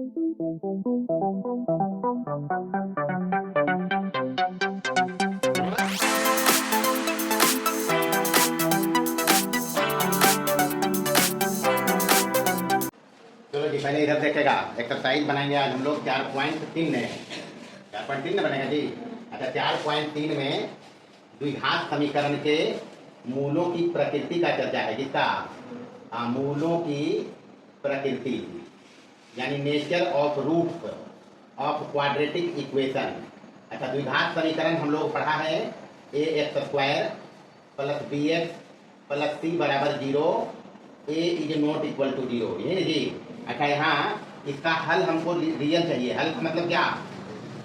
चलो जी, पहले इधर देखेगा एक्सरसाइज बनाएंगे आज हम लोग 4.3 में। 4.3 में बनेगा जी। अच्छा, 4.3 में द्विघात समीकरण के मूलों की प्रकृति का चर्चा है। किसका? मूलों की प्रकृति, यानी nature of roots of quadratic equation. अच्छा, द्विघात समीकरण हम लोग पढ़ा है ax² + bx + c = 0, a is not equal to 0, ये ना जी। अच्छा, यहाँ इसका हल हमको रियल चाहिए। हल मतलब क्या?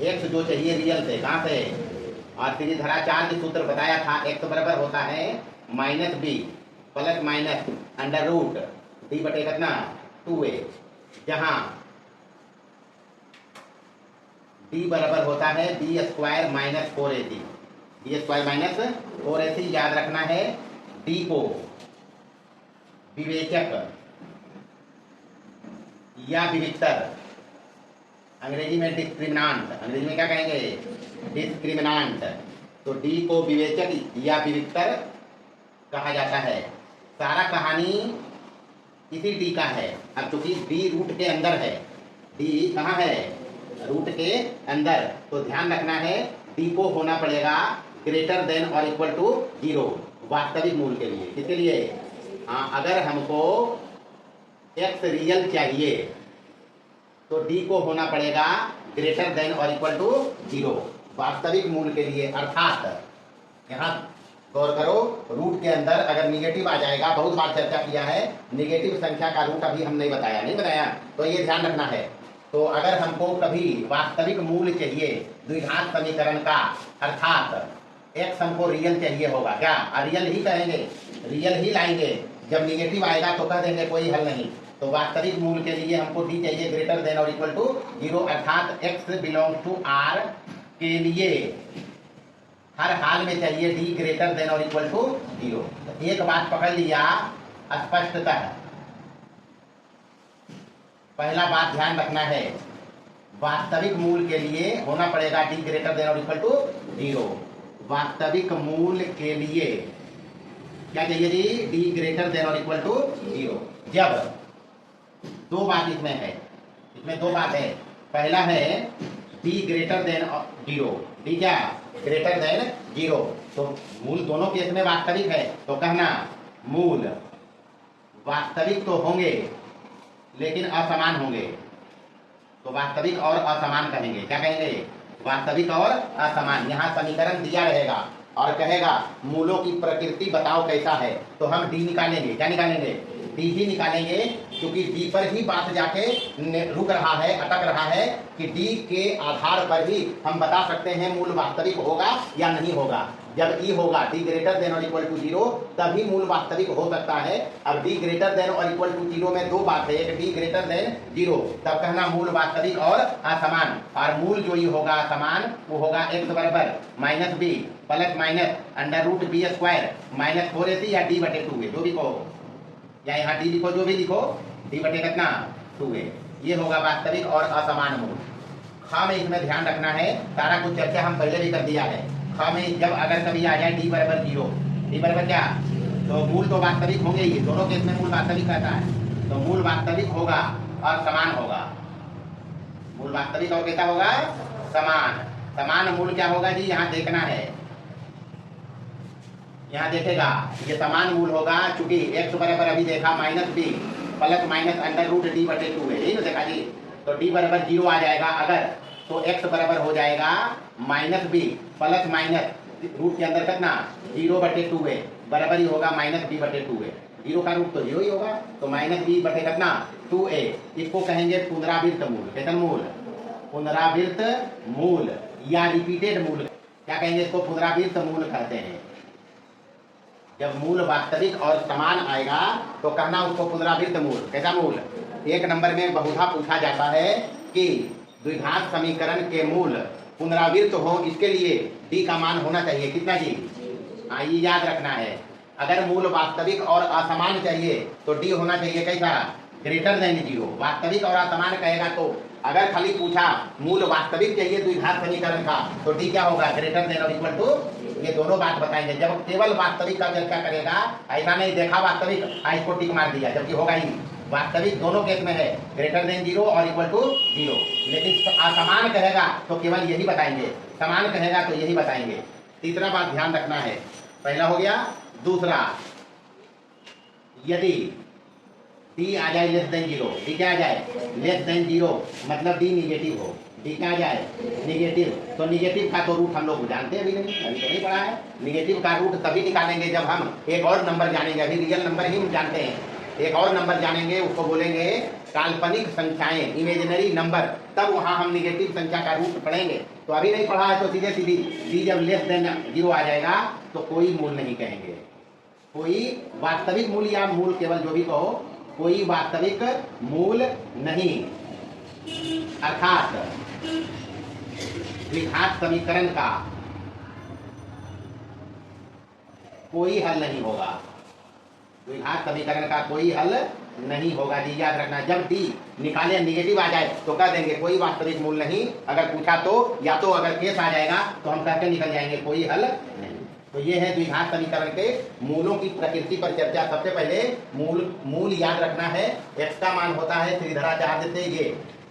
x जो चाहिए रियल से, कहाँ से? और त्रिधराचार्य सूत्र बताया था, x बराबर होता है -b plus minus under root d बटे कितना 2a, जहाँ d बराबर होता है b² - 4ac। b² - 4ac याद रखना है। d को विवेचक या विविक्तर, अंग्रेजी में डिस्क्रिमिनांट, अंग्रेजी में क्या कहेंगे? डिस्क्रिमिनांट। तो d को विवेचक या विविक्तर कहा जाता है। सारा कहानी इसी d का है। अब चूंकि d रूट के अंदर है, d कहाँ है? रूट के अंदर, तो ध्यान रखना है d को होना पड़ेगा ग्रेटर देन और इक्वल टू 0 वास्तविक मूल के लिए। किसके लिए? अगर हमको x रियल चाहिए तो d को होना पड़ेगा ग्रेटर देन और इक्वल टू 0 वास्तविक मूल के लिए। अर्थात यहाँ गौर करो, रूट के अंदर अगर निगेटिव आ जाएगा, बहुत बार चर्चा किया है, निगेटिव संख्या का रूट अभी हम नहीं बताया, तो ये ध्यान रखना है। तो अगर हमको कभी वास्तविक मूल चाहिए द्विघात समीकरण का, अर्थात x हमको रियल चाहिए होगा, क्या रियल ही कहेंगे, रियल ही लाएंगे। जब निगेटिव आएगा तो कह देंगे कोई हल नहीं। तो वास्तविक मूल के लिए हमको d चाहिए ग्रेटर देन और इक्वल टू 0, अर्थात x बिलोंग्स टू r के लिए हर हाल में चाहिए d ग्रेटर देन और इक्वल टू 0। एक बात पकड़ लिया स्पष्टतः। पहला बात ध्यान रखना है, वास्तविक मूल के लिए होना पड़ेगा d ग्रेटर देन और इक्वल टू 0। वास्तविक मूल के लिए क्या चाहिए जी? d ग्रेटर देन और इक्वल टू 0। जब दो बात इसमें है, इसमें दो बात है। पहला है d ग्रेटर देन 0, d क्या? Greater than 0। तो मूल दोनों केस में वास्तविक है, तो कहना मूल वास्तविक तो होंगे लेकिन असमान होंगे। तो वास्तविक और असमान कहेंगे। क्या कहेंगे? वास्तविक और असमान। यहाँ समीकरण दिया रहेगा और कहेगा मूलों की प्रकृति बताओ कैसा है, तो हम d निकालेंगे। क्या निकालेंगे? d ही निकालेंगे, क्योंकि d पर ही बात जाके रुक रहा है, अटक रहा है कि d के आधार पर ही हम बता सकते हैं मूल वास्तविक होगा या नहीं होगा। जब e होगा d ग्रेटर देन और इक्वल टू 0, तभी मूल वास्तविक हो सकता है। अब d ग्रेटर देन और इक्वल टू 0 में दो बात है, एक d ग्रेटर देन 0, तब कहना मूल वास्तविक और असमान। और मूल जो ये होगा असमान, वो होगा x बराबर -b plus minus under root b² - 4ac या d बटे 2a, जो भी कहो, या यहाँ d लिखो, जो भी लिखो, d बटे कितना 2a। ये होगा वास्तविक और असमान मूल। ख में इसमें ध्यान रखना है, सारा कुछ चर्चा हम पहले भी कर दिया है। ख में जब अगर कभी आ जाए d बराबर 0, d बराबर क्या, तो मूल तो वास्तविक होंगे ही, दोनों केस में मूल वास्तविक रहता है। तो मूल वास्तविक होगा और समान होगा। मूल वास्तविक और कैसा होगा? समान। समान मूल क्या होगा जी? यहाँ देखना है, यहाँ देखेगा ये समान मूल होगा, चूंकि x बराबर अभी देखा -b plus minus under root d बटे 2 है, यही ना देखा जी। तो d बराबर 0 आ जाएगा अगर, तो x बराबर हो जाएगा -b प्लस माइनस रूट के अंदर कितना 0 बटे 2 है, बराबर ही होगा -b बटे 2 है। 0 का रूट तो 0 ही होगा, तो -b बटे कितना 2a। इसको कहेंगे पुनरावृत्त मूल। कैसा मूल? पुनरावृत्त मूल या रिपीटेड मूल। क्या कहेंगे इसको? पुनरावृत्त मूल कहते हैं। जब मूल वास्तविक और समान आएगा तो कहना उसको पुनरावृत्त मूल। कैसा मूल? एक नंबर में बहुधा पूछा जाता है कि द्विघात समीकरण के मूल पुनरावृत्त हो, इसके लिए d का मान होना चाहिए कितना जी? ये याद रखना है। अगर मूल वास्तविक और असमान चाहिए तो d होना चाहिए कैसा? ग्रेटर देन 0, वास्तविक और असमान कहेगा तो अगर खाली पूछा मूल वास्तविक चाहिए द्विघात समीकरण का तो डी क्या होगा, ग्रेटर देन और इक्वल टू, ये दोनों बात बताएंगे। जब केवल वास्तविक का चर्चा करेगा, ऐसा नहीं देखा वास्तविक इसको टिक मार दिया, जबकि होगा ही वास्तविक दोनों केस में है ग्रेटर देन 0 और इक्वल टू 0। लेकिन असमान कहेगा तो केवल यही बताएंगे, समान कहेगा तो यही बताएंगे। तीसरा बात ध्यान रखना है, पहला हो गया। दूसरा, यदि डी आ जाए लेस देन 0, डी क्या आ जाए लेस देन 0, मतलब डी निगेटिव हो, डी क्या आ जाए निगेटिव, तो निगेटिव का तो रूट हम लोग जानते हैं, अभी तो नहीं पढ़ा है। निगेटिव का रूट तभी निकालेंगे जब हम एक और नंबर जानेंगे, अभी रियल नंबर ही हम जानते हैं। एक और नंबर जानेंगे, उसको बोलेंगे काल्पनिक संख्याएं, इमेजिनरी नंबर, तब वहां हम निगेटिव संख्या का रूट पढ़ेंगे। तो अभी नहीं पढ़ा है तो सीधे सीधी डी जब लेस देन 0 आ जाएगा तो कोई मूल नहीं कहेंगे, कोई वास्तविक मूल या मूल केवल जो भी कहो, कोई वास्तविक मूल नहीं, अर्थात द्विघात समीकरण का कोई हल नहीं होगा, द्विघात समीकरण का कोई हल नहीं होगा। डी याद रखना, जब डी निकाले निगेटिव आ जाए तो कह देंगे कोई वास्तविक मूल नहीं, अगर पूछा तो, या तो अगर केस आ जाएगा तो हम कहकर निकल जाएंगे कोई हल नहीं। तो ये है द्विघात समीकरण के मूलों की प्रकृति पर चर्चा। सबसे पहले मूल याद रखना है, x का मान होता है त्रिधराचार्य से ये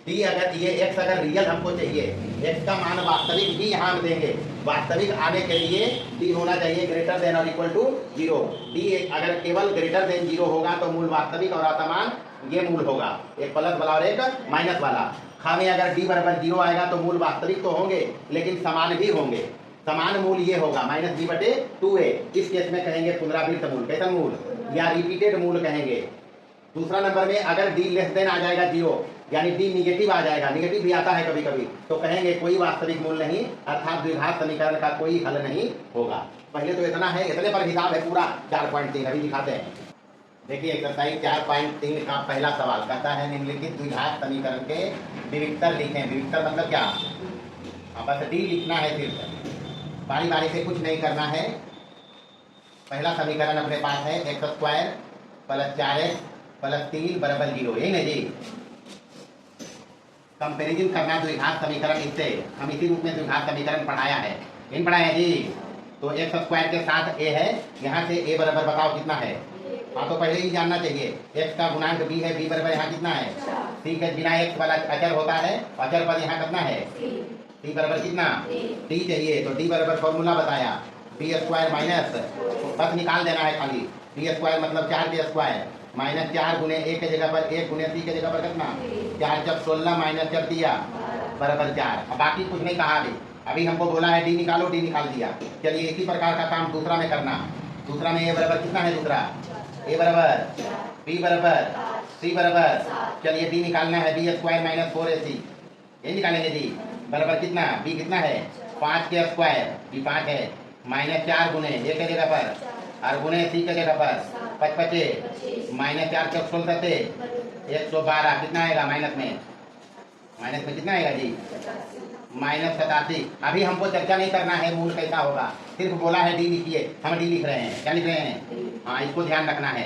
डी, अगर ये x अगर रियल हमको चाहिए, x का मान वास्तविक भी यहाँ हम देंगे, वास्तविक आने के लिए डी होना चाहिए ग्रेटर देन और इक्वल टू 0। डी अगर केवल ग्रेटर देन 0 होगा तो मूल वास्तविक और असमान ये मूल होगा, एक प्लस वाला और एक माइनस वाला। खा में अगर डी बराबर 0 आएगा तो मूल वास्तविक तो होंगे लेकिन समान भी होंगे, समान मूल ये होगा -b/2a। इस केस में कहेंगे पुनरावृत्त मूल, कैसा मूल या रिपीटेड मूल कहेंगे। दूसरा नंबर में अगर डी लेस देन आ जाएगा 0, यानी डी निगेटिव आ जाएगा, निगेटिव भी आता है कभी कभी, तो कहेंगे कोई वास्तविक मूल नहीं, अर्थात द्विघात समीकरण का कोई हल नहीं होगा। पहले तो इतना है, इतने पर हिसाब है पूरा 4.3 अभी दिखाते हैं। देखिए एक्सरसाइज 4.3 का पहला सवाल कहता है निम्नलिखित द्विघात समीकरण के विविक्तर लिखें। विविक्तर मतलब क्या, बस डी लिखना है, सिर्फ बारी बारी से कुछ नहीं करना है। पहला समीकरण अपने पास है x² + 4x + 3 = 0, यही ना जी। कंपेरिजन करना द्विघात समीकरण इससे, हम इसी रूप में द्विघात समीकरण पढ़ाया है, इन पढ़ाया जी। तो x² के साथ a है, यहाँ से a बराबर बताओ कितना है, हाँ तो पहले ही जानना चाहिए। x का गुणांक b है, b बराबर यहाँ कितना है c के बिना x वाला अचर होता है, अचर पद यहाँ कितना है t बराबर कितना t चाहिए, तो d बराबर फॉर्मूला बताया b² माइनस, बस निकाल देना है खाली, b² मतलब 4 के स्क्वायर माइनस 4 गुने a के जगह पर 1 गुने c के जगह पर कितना 4 जब 16 माइनस जब दिया बराबर 4। अब बाकी कुछ नहीं कहा, अभी हमको बोला है डी निकालो, डी निकाल दिया। चलिए इसी प्रकार का काम दूसरा में करना। दूसरा में a बराबर कितना है, दूसरा a बराबर b बराबर c बराबर, चलिए d निकालना है b² - 4ac, ये निकालेंगे d बराबर कितना b कितना है 5 के स्क्वायर, b 5 है, माइनस 4 गुने a के जगह पर और गुने c के जगह पर 55 माइनस 4 के 16 से 112, कितना आएगा माइनस में कितना आएगा जी -87। अभी हमको चर्चा नहीं करना है मूल कैसा होगा, सिर्फ बोला है डी लिखिए, हम डी लिख रहे हैं, क्या लिख रहे हैं, हाँ इसको ध्यान रखना है।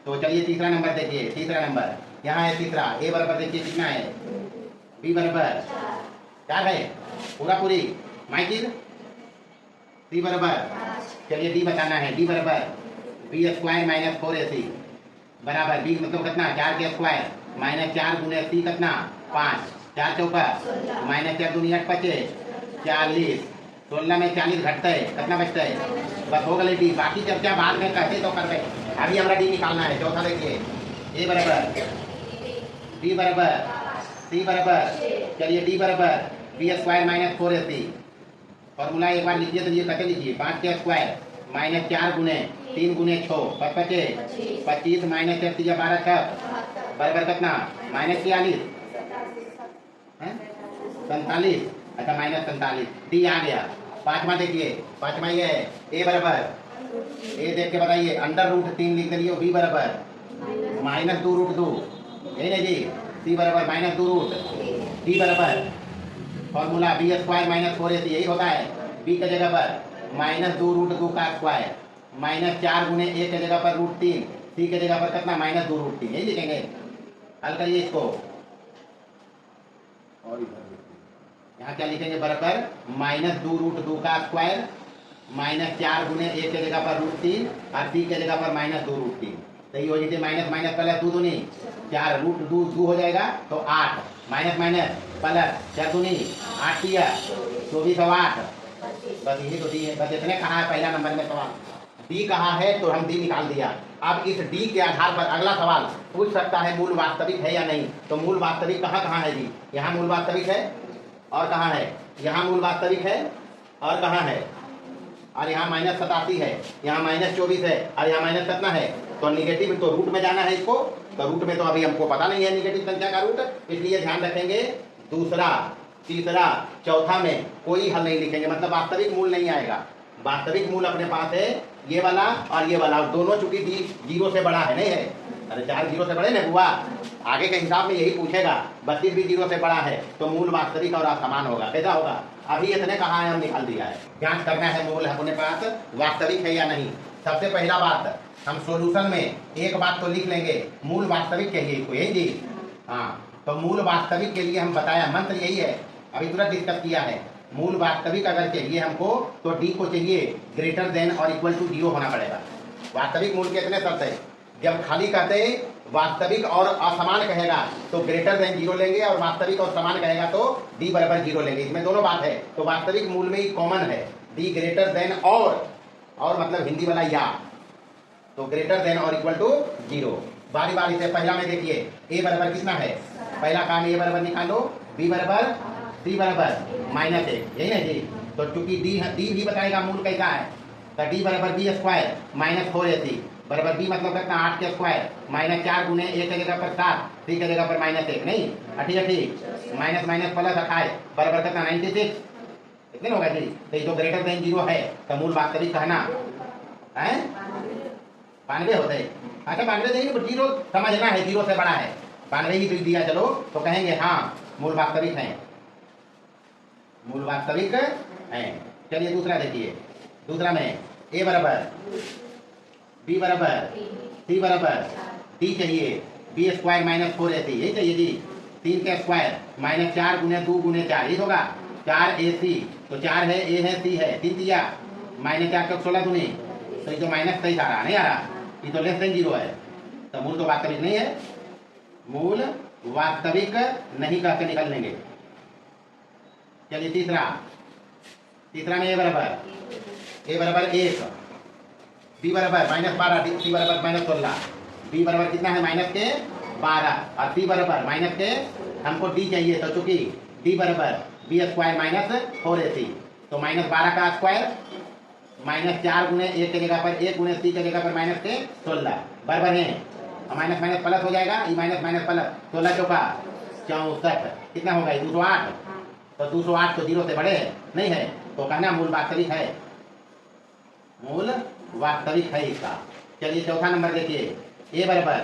तो चलिए तीसरा नंबर देखिए, तीसरा नंबर यहाँ है तीसरा, a बराबर देखिए कितना है b बराबर 4 है, पूरा पूरी माइकिल, c बराबर, चलिए d बताना है, d बराबर b² - 4ac बराबर b मतलब कितना 4 के स्क्वायर माइनस 4 गुने c कितना 5, 4 चौका माइनस 4 दूनी 8 25 40, 16 में 40 घटता है, कितना बचता है, बस हो गए डी। बाकी चर्चा बाद में कहते तो करते, अभी हमारा डी निकालना है। चौथा देखिए a बराबर b बराबर c बराबर, चलिए d बराबर b² - 4ac, फॉर्मूला एक बार लिखिए तो ये कैसे लिखिए 5 के स्क्वायर माइनस 4 गुने 3 गुने 6 25 25 माइनस 4 12 6 बराबर कितना -43 47, अच्छा -47, डी आ गया। पांचवा देखिए, पांचवा ये है a बराबर, a देख के बताइए √3 लिख दिए, b बराबर -2√2, यही ना जी, c बराबर -2√, d बराबर फॉर्मूला b² - 4ac, यही होता है, b के जगह पर -2√2 का स्क्वायर माइनस 4 गुने a के जगह पर √3, c के जगह पर कितना -2√3, यही लिखेंगे। हल करिए इसको। और यहाँ क्या लिखेंगे, बराबर माइनस 2√2 का स्क्वायर माइनस 4 गुने एक के जगह पर √3 और सी के जगह पर माइनस 2√3। तो ये हो जाती है माइनस माइनस प्लस 2 दूनी 4 √2 हो जाएगा तो 8 माइनस माइनस प्लस 4 दूनी 8 किया 24 और 8। बस यही तो डी है, बस इतने कहा है पहला नंबर में सवाल। डी कहाँ है तो हम डी निकाल दिया। अब इस डी के आधार पर अगला सवाल पूछ सकता है मूल वास्तविक है या नहीं। तो मूल वास्तविक कहाँ कहाँ है जी, यहाँ मूल वास्तविक है और कहाँ है, यहाँ मूल वास्तविक है और कहाँ है, और यहाँ माइनस 87 है, यहाँ माइनस 24 है और यहाँ माइनस कितना है। तो निगेटिव तो रूट में जाना है इसको, तो रूट में तो अभी हमको पता नहीं है निगेटिव संख्या का रूट, इसलिए ध्यान रखेंगे दूसरा तीसरा चौथा में कोई हल नहीं लिखेंगे, मतलब वास्तविक मूल नहीं आएगा। वास्तविक मूल अपने पास है ये वाला और ये वाला, दोनों चूंकि डी 0 से बड़ा है, नहीं है, अरे 4 0 से बड़े ना हुआ, आगे के हिसाब में यही पूछेगा। 32 भी 0 से बड़ा है तो मूल वास्तविक और असमान होगा। कैसा होगा, अभी इतने कहा है हम निकाल दिया है। जांच करना है मूल अपने पास वास्तविक है या नहीं। सबसे पहला बात हम सॉल्यूशन में एक बात तो लिख लेंगे, मूल वास्तविक चाहिए इसको, यही जी हाँ। तो मूल वास्तविक के लिए हम बताया मंत्र यही है, अभी तुरंत डिस्कस किया है। मूल वास्तविक अगर चाहिए हमको तो डी को चाहिए ग्रेटर देन और इक्वल टू 0 होना पड़ेगा। वास्तविक मूल के इतने शर्त है, जब खाली कहते वास्तविक और असमान कहेगा तो ग्रेटर देन 0 लेंगे, और वास्तविक और समान कहेगा तो डी बराबर 0 लेंगे। इसमें दोनों बात है। तो वास्तविक मूल में ही कॉमन है डी ग्रेटर देन और मतलब हिंदी वाला या, तो ग्रेटर देन और इक्वल टू 0। बारी बारी से पहला में देखिए ए बराबर कितना है, पहला काम ए बराबर निकालो, बी बराबर सी बराबर -1, यही ना जी। तो चूंकि डी भी बताएगा मूल कैसा है, तो डी बराबर बी स्क्वायर -4ac बराबर बी मतलब कितना 8 के स्क्वायर -4 गुने ए के जगह पर 7 सी के जगह पर -1 नहीं 88 माइनस माइनस प्लस 28 बराबर कितना 96 कितने होगा जी। तो ये जो ग्रेटर देन 0 है तो मूल वास्तविक कहना है 92 होते हैं। अच्छा 92 देंगे 0 समझना है, 0 से बड़ा है, 92 ही दिया चलो तो कहेंगे हाँ मूल वास्तविक है, मूल वास्तविक है। चलिए दूसरा देखिए, दूसरा में ए बराबर बी बराबर सी बराबर डी चाहिए बी स्क्वायर -4ac यही चाहिए जी। 3 के स्क्वायर -4 गुने 2 गुने 4 ये होगा 4ac, तो 4 है ए है सी है 3 दिया -4 के 16 दुनी, तो ये जो -23 आ रहा नहीं आ रहा, ये तो लेस देन 0 है, तो मूल तो वास्तविक नहीं है, मूल वास्तविक नहीं कह के निकल लेंगे। चलिए तीसरा में ए बराबर 1 बी बराबर -12 सी बराबर -16, बी बराबर कितना है -12 और सी बराबर माइनस के हमको डी चाहिए, तो चूंकि डी बराबर बी स्क्वायर -4ac तो -12 का स्क्वायर -4 गुने एक के जगह पर 1 गुने सी के जगह पर -16 बराबर है, माइनस माइनस प्लस हो जाएगा, ये माइनस माइनस प्लस 16 चौका 64 कितना होगा 208, तो 208 तो 0 से बड़े है नहीं है, तो कहना मूल वास्तविक है, मूल वास्तविक है इसका। चलिए चौथा नंबर देखिए, ए बराबर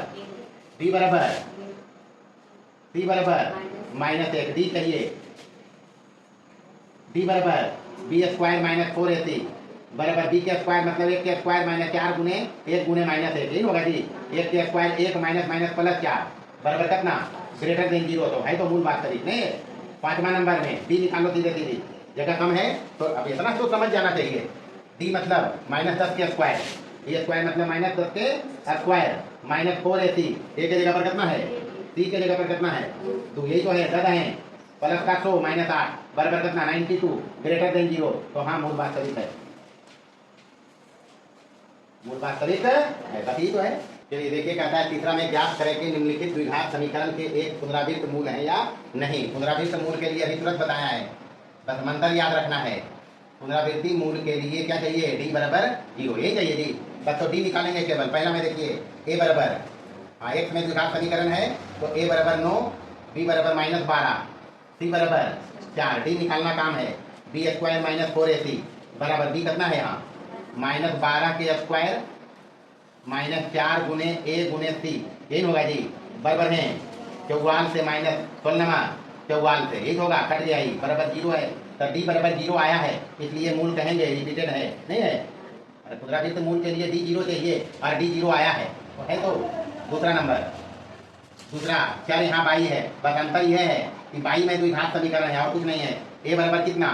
बी बराबर सी बराबर -1 डी चाहिए डी बराबर बी स्क्वायर -4ac बराबर बी के स्क्वायर मतलब 1 के स्क्वायर -4 गुने 1 गुने -1 यही होगा जी। 1 के स्क्वायर 1 माइनस माइनस प्लस 4 बराबर कितना ग्रेटर देन 0, तो है तो मूल वास्तविक नहीं है। 5वां नंबर में डी निकालो सीधे सीधी, जगह कम है तो अब इतना तो समझ जाना चाहिए। डी मतलब -10 के स्क्वायर, ये स्क्वायर मतलब -10 के स्क्वायर -4ac ए के जगह पर कितना है सी के जगह पर कितना है तो यही तो है 10 है प्लस का 100 -8 बराबर कितना 92 ग्रेटर देन 0, तो हाँ मूल वास्तविक है, मूल वास्तविक है, बाकी तो है। चलिए देखिए कहता है तीसरा में ज्ञात करें कि निम्नलिखित द्विघात समीकरण के एक पुनरावृत्त मूल है या नहीं। पुनरावृत्त मूल के लिए अभी तुरंत बताया है, बस मंत्र याद रखना है। पुनरावृत्ति मूल के लिए क्या चाहिए डी बराबर 0 यही चाहिए जी, बस तो डी निकालेंगे केवल। पहला में देखिए ए बराबर हाँ एक्स में द्विघात समीकरण है तो ए बराबर 9 बी बराबर -12 सी बराबर 4 डी निकालना काम है बी स्क्वायर -4ac बराबर बी कितना है यहाँ -12 के स्क्वायर -4 गुने ए गुने सी यही होगा जी बराबर है 44 से -16 से यही होगा, कट गया ही बराबर 0 है, तो डी बराबर 0 आया है इसलिए मूल कहेंगे रिपीटेड है नहीं है। पुनरावृत्त मूल के लिए डी 0 चाहिए और डी 0 आया है, तो है तो दूसरा नंबर दूसरा चर यहाँ बाई है, बस अंतर यह है कि बाई में द्विघात समीकरण है और कुछ नहीं है। ए बराबर कितना,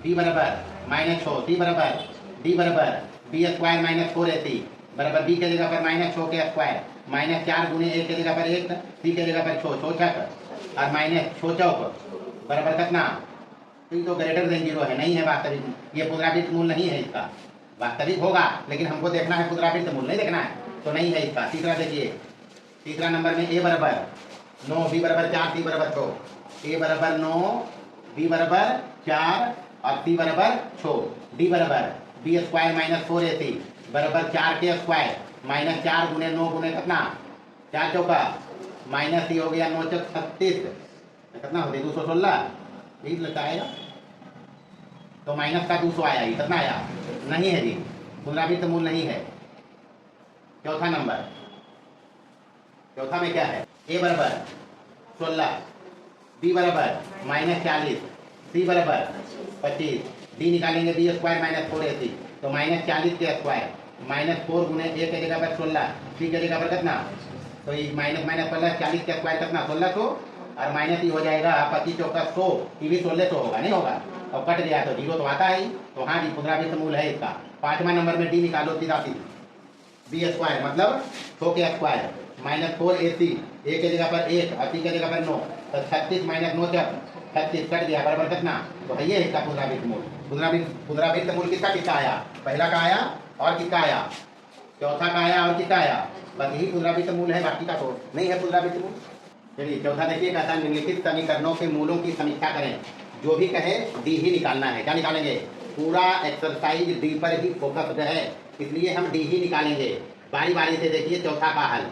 बी बराबर -6, सी बराबर डी बराबर बी स्क्वायर -4ac बराबर बी के जगह पर -6 के स्क्वायर -4 गुने ए के जगह पर 1, सी के जगह पर 6 छक और -6 चौक बराबर कितना। तो ग्रेटर देन 0 है, नहीं है वास्तविक, ये पुनरावृत्त मूल नहीं है इसका। वास्तविक होगा लेकिन हमको देखना है पुनरावृत्त मूल, नहीं देखना है, तो नहीं है इसका। तीसरा देखिए, तीसरा नंबर में ए बराबर 9, बी बराबर 4, सी बराबर 6। ए बराबर 9, बी बराबर 4 और सी बराबर 6। डी बराबर बी स्क्वायर -4ac बराबर 4 के स्क्वायर -4 गुने 9 गुने कितना, 4 चौका माइनस हो गया 9 चौक 36, कितना होती 216, यही लगता आएगा। तो माइनस का 200 आया, ये कितना आया, नहीं है जी, पुनरावृत्त मूल नहीं है। चौथा नंबर, चौथा में क्या है, ए बराबर 16, बी बराबर -40, सी बराबर 25, डी निकालेंगे बी स्क्वायर -4ac तो -40 के स्क्वायर -4 गुने ए के जगह पर 16, सी के जगह पर कितना, तो ये माइनस माइनस प्लस 40 के स्क्वायर कितना 1600 और माइनस ही हो जाएगा 25 चौका 100, ये भी 1600 होगा, नहीं होगा, और कट गया तो 0 तो आता है ही। तो हाँ जी, पुनरावृत्त मूल है इसका। पांचवा नंबर में डी निकालो सीधा सीधी, बी स्क्वायर मतलब 100 के स्क्वायर -4ac ए के जगह पर 1 और सी के जगह पर 9 तो 36 -9 36 कट गया बराबर कितना, तो है ये इसका पुनरावृत्त मूल। पुनरावृत्त मूल किसका किसका आया, पहला का आया और किसका आया, चौथा का आया और किसका आया, बस यही पुनरावृत्त मूल है, बाकी का तो नहीं है पुनरावृत्त मूल। चलिए चौथा देखिए, कहता है निम्नलिखित समीकरणों के मूलों की समीक्षा करें, जो भी कहे डी ही निकालना है। क्या निकालेंगे, पूरा एक्सरसाइज डी पर ही फोकस्ड है, इसलिए हम डी ही निकालेंगे। बारी बारी से देखिए चौथा का हल।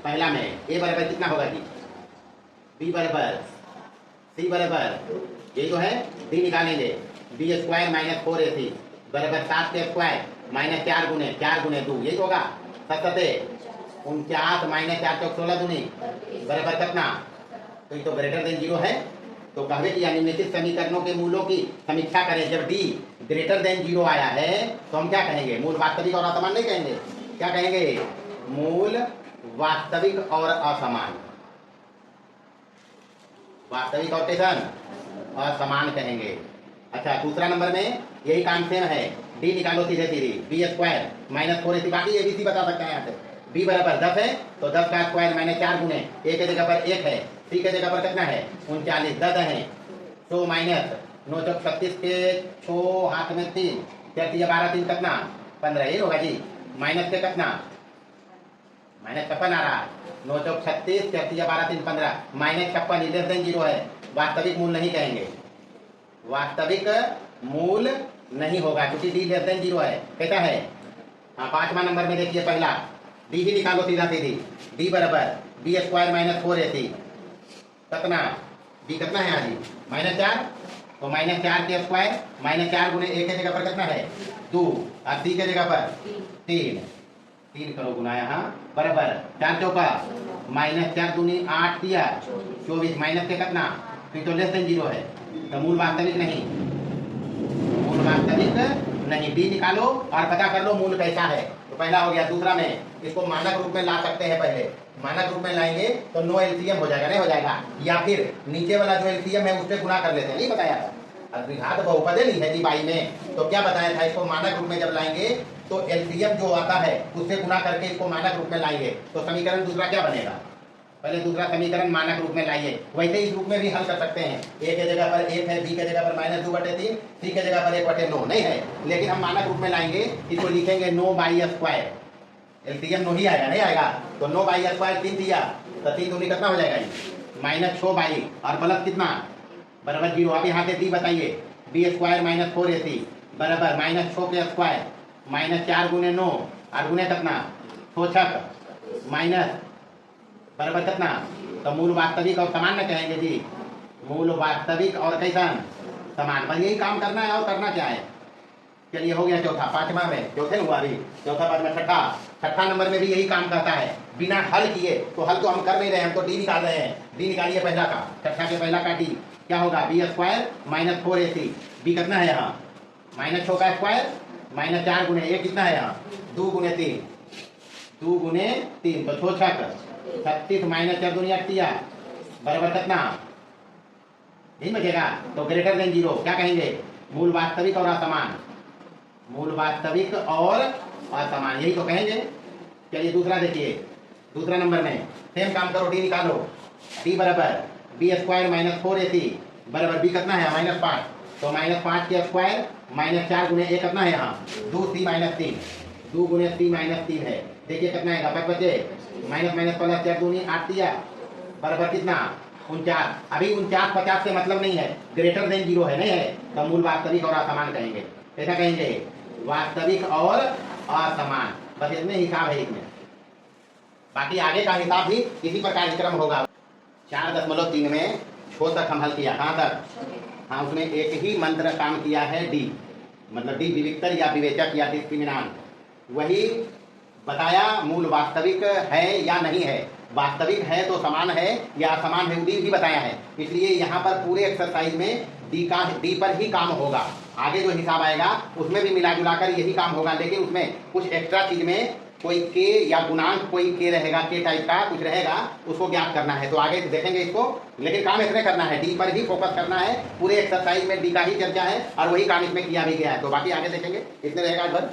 पहला में ए बराबर कितना होगा जी, बी बराबर सी बराबर ये जो है डी निकालेंगे, बी स्क्वायर -4ac बराबर 7 के स्क्वायर -4 गुने 2 यही होगा 47 49 -4 चौक 16 दूनी बराबर कितना, तो ये तो ग्रेटर देन 0 है। तो कहे कि निम्नलिखित समीकरणों के मूलों की समीक्षा करें। जब डी ग्रेटर देन 0 आया है तो हम क्या कहेंगे, मूल वास्तविक और असमान नहीं कहेंगे, क्या कहेंगे, मूल वास्तविक और असमान, वास्तविक और कैसन असमान कहेंगे। अच्छा दूसरा नंबर में यही काम सेम है, डी निकालो सीधे सीधे, बी स्क्वायर -4ac, बाकी एबीसी बता सकते हैं यहाँ से। बी बराबर 10 है तो 10 का स्क्वायर -4 गुने ए के जगह पर 1 है, सी के जगह पर कितना है 39, 10 है तो -9 चौक 36 के 6 हाथ में 3 12 3 कितना 15, ये होगा जी। माइनस के कितना -56 आ रहा है, 9 चौक 36 12 3 15 -56 लेस देन 0 है, वास्तविक मूल नहीं कहेंगे, वास्तविक मूल नहीं होगा क्योंकि डी लेस देन 0 है। कैसा है, हाँ पांचवा नंबर में देखिए पहला डी ही निकालो सीधा सीधी, डी बराबर बी स्क्वायर -4ac कितना, बी कितना है आज -4 तो -4 के स्क्वायर -4 गुने ए के जगह पर कितना है 2 और सी के जगह पर 3 करो गुना यहाँ बराबर 4 चौका -4 दूनी 8 दिया 24 माइनस के कितना, तो लेस देन 0 है, तो मूल वास्तविक नहीं, मूल वास्तविक नहीं। डी निकालो और पता कर लो मूल कैसा है, तो पहला हो गया। दूसरा में इसको मानक रूप में ला सकते हैं, पहले मानक रूप में लाएंगे तो नो एलसीएम हो जाएगा, नहीं हो जाएगा, या फिर नीचे वाला जो एलसीएम है उससे गुना कर लेते हैं, नहीं बताया था, द्विघात बहुपदे नहीं है जी बाई में, तो क्या बताया था, इसको मानक रूप में जब लाएंगे तो एलसीएम जो आता है उससे गुना करके इसको मानक रूप में लाएंगे तो समीकरण दूसरा क्या बनेगा, पहले दूसरा समीकरण मानक रूप में लाइए। वैसे इस रूप में भी हल कर सकते हैं, ए के जगह पर 1 है, बी के जगह पर -2/3, सी के जगह पर 1/9 नहीं है, लेकिन हम मानक रूप में लाएंगे, इसको लिखेंगे 9/2, एलसीएम 9 ही आएगा, नहीं आएगा, तो 9/2 3 दिया तो 3 दूनी कितना हो जाएगा -6 और प्लस कितना बराबर 0। अब यहाँ से डी बताइए, बी स्क्वायर -4ac बराबर -6 के स्क्वायर -4 गुने 9 और गुने कितना 6 माइनस बराबर कितना, तो मूल वास्तविक और समान न कहेंगे जी, मूल वास्तविक और कैसा समान, बस यही काम करना है और करना क्या है। चलिए हो गया चौथा, पांचवा में चौथे हुआ अभी, चौथा बाद में छठा नंबर में भी यही काम करता है, बिना हल किए, तो हल तो हम कर नहीं रहे हैं, हम तो डी निकाल रहे हैं। डी निकालिए पहला का, छठा के पहला का डी क्या होगा, बी स्क्वायर -4ac, बी कितना है यहाँ -6 का स्क्वायर -4 गुने ए कितना है यहाँ 2 गुने 3 तो 6 6 36 माइनस 4 दूनी 38 बराबर कितना, नहीं बचेगा। तो ग्रेटर देन 0 क्या कहेंगे, मूल वास्तविक और असमान, मूल वास्तविक और असमान, यही तो कहेंगे। चलिए दूसरा देखिए, दूसरा नंबर में सेम काम करो, डी निकालो। डी बराबर बी स्क्वायर माइनस 4ac बराबर बी कितना है -5, तो -5 के स्क्वायर माइनस 4 गुने ए कितना है यहाँ 2c माइनस 3, 2 गुने c माइनस 3 है। देखिए कितना है बच बचे माइनस माइनस प्लस 4 दूनी 8 दिया बराबर कितना 49। अभी 49 50 से मतलब नहीं है, ग्रेटर देन 0 है, नहीं है, तो मूल वास्तविक और असमान कहेंगे। ऐसा कहेंगे वास्तविक और असमान, बस इतने हिसाब है इसमें, बाकी आगे का हिसाब भी इसी प्रकार क्रम होगा। 4.3 में छो तक हम हल किया, कहाँ तक, हाँ उसमें एक ही मंत्र काम किया है, डी मतलब डी विविक्तर या विवेचक या डिस्क्रिमिनांट, वही बताया मूल वास्तविक है या नहीं है, वास्तविक है तो समान है या असमान है, डी भी बताया है। इसलिए यहाँ पर पूरे एक्सरसाइज में डी पर ही काम होगा। आगे जो हिसाब आएगा उसमें भी मिला जुलाकर यही काम होगा, लेकिन उसमें कुछ एक्स्ट्रा चीज में कोई के या गुणांक कोई के रहेगा, के टाइप का कुछ रहेगा, उसको ज्ञात करना है। तो आगे देखेंगे इसको, लेकिन काम इसमें करना है, डी पर ही फोकस करना है। पूरे एक्सरसाइज में डी का ही चर्चा है और वही काम इसमें किया भी गया है। तो बाकी आगे देखेंगे, इसमें रहेगा आज भर।